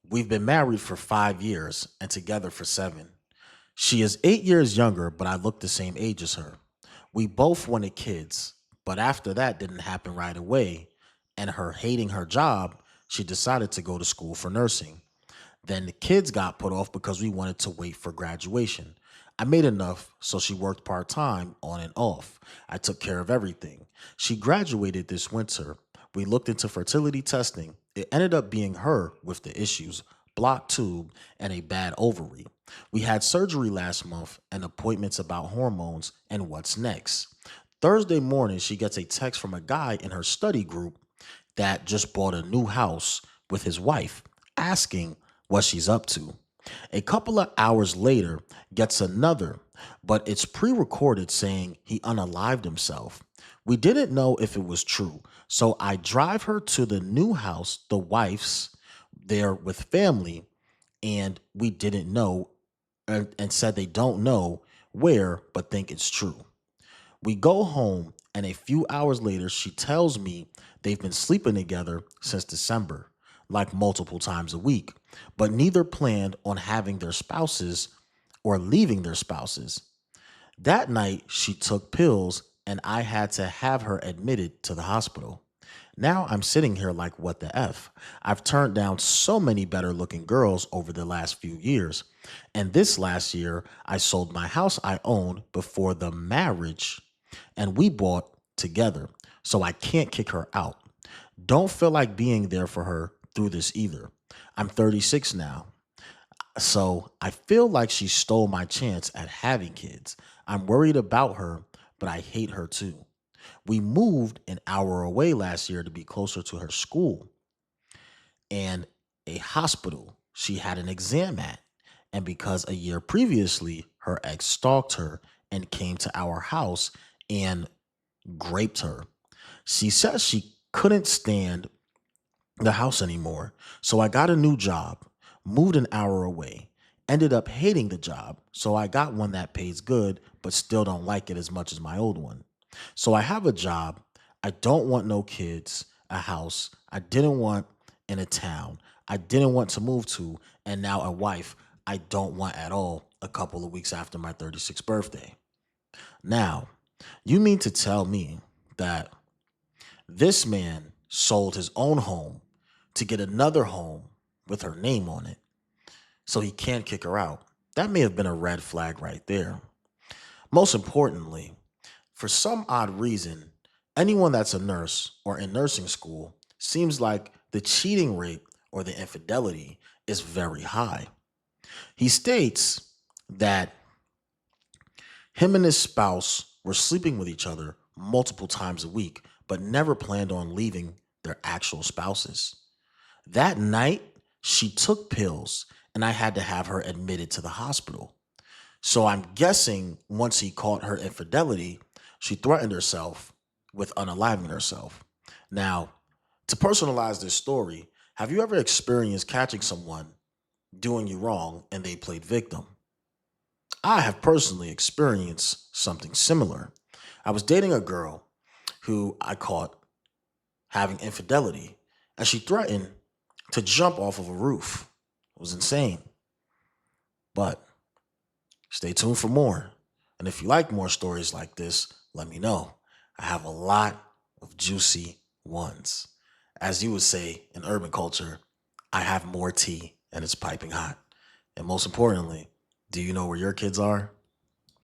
We've been married for 5 years and together for 7. She is 8 years younger, but I look the same age as her. We both wanted kids, but after that didn't happen right away, and her hating her job, she decided to go to school for nursing. Then the kids got put off because we wanted to wait for graduation. I made enough, so she worked part time on and off. I took care of everything. She graduated this winter. We looked into fertility testing. It ended up being her with the issues, blocked tube, and a bad ovary. We had surgery last month and appointments about hormones and what's next. Thursday morning, she gets a text from a guy in her study group that just bought a new house with his wife, asking what she's up to. A couple of hours later, gets another, but it's pre recorded saying he unalived himself. We didn't know if it was true, so I drive her to the new house, the wife's, there with family, and we didn't know and said they don't know where, but think it's true. We go home, and a few hours later, she tells me they've been sleeping together since December, like multiple times a week, but neither planned on having their spouses or leaving their spouses. That night, she took pills, and I had to have her admitted to the hospital. Now I'm sitting here like, what the F? I've turned down so many better looking girls over the last few years. And this last year, I sold my house I owned before the marriage and we bought together. So I can't kick her out. Don't feel like being there for her through this either. I'm 36 now. So I feel like she stole my chance at having kids. I'm worried about her, but I hate her too. We moved an hour away last year to be closer to her school and a hospital she had an exam at. And because a year previously, her ex stalked her and came to our house and raped her. She says she couldn't stand the house anymore. So I got a new job, moved an hour away, ended up hating the job. So I got one that pays good, but still don't like it as much as my old one. So I have a job. I don't want no kids, a house. I didn't want in a town I didn't want to move to, and now a wife I don't want at all a couple of weeks after my 36th birthday. Now, you mean to tell me that this man sold his own home to get another home with her name on it so he can't kick her out? That may have been a red flag right there. Most importantly, for some odd reason, anyone that's a nurse or in nursing school seems like the cheating rate or the infidelity is very high. He states that him and his spouse were sleeping with each other multiple times a week, but never planned on leaving their actual spouses. That night, she took pills, and I had to have her admitted to the hospital. So I'm guessing once he caught her infidelity, she threatened herself with unaliving herself. Now, to personalize this story, have you ever experienced catching someone doing you wrong and they played victim? I have personally experienced something similar. I was dating a girl who I caught having infidelity, and she threatened to jump off of a roof. It was insane. But stay tuned for more. And if you like more stories like this, let me know. I have a lot of juicy ones. As you would say in urban culture, I have more tea and it's piping hot. And most importantly, do you know where your kids are?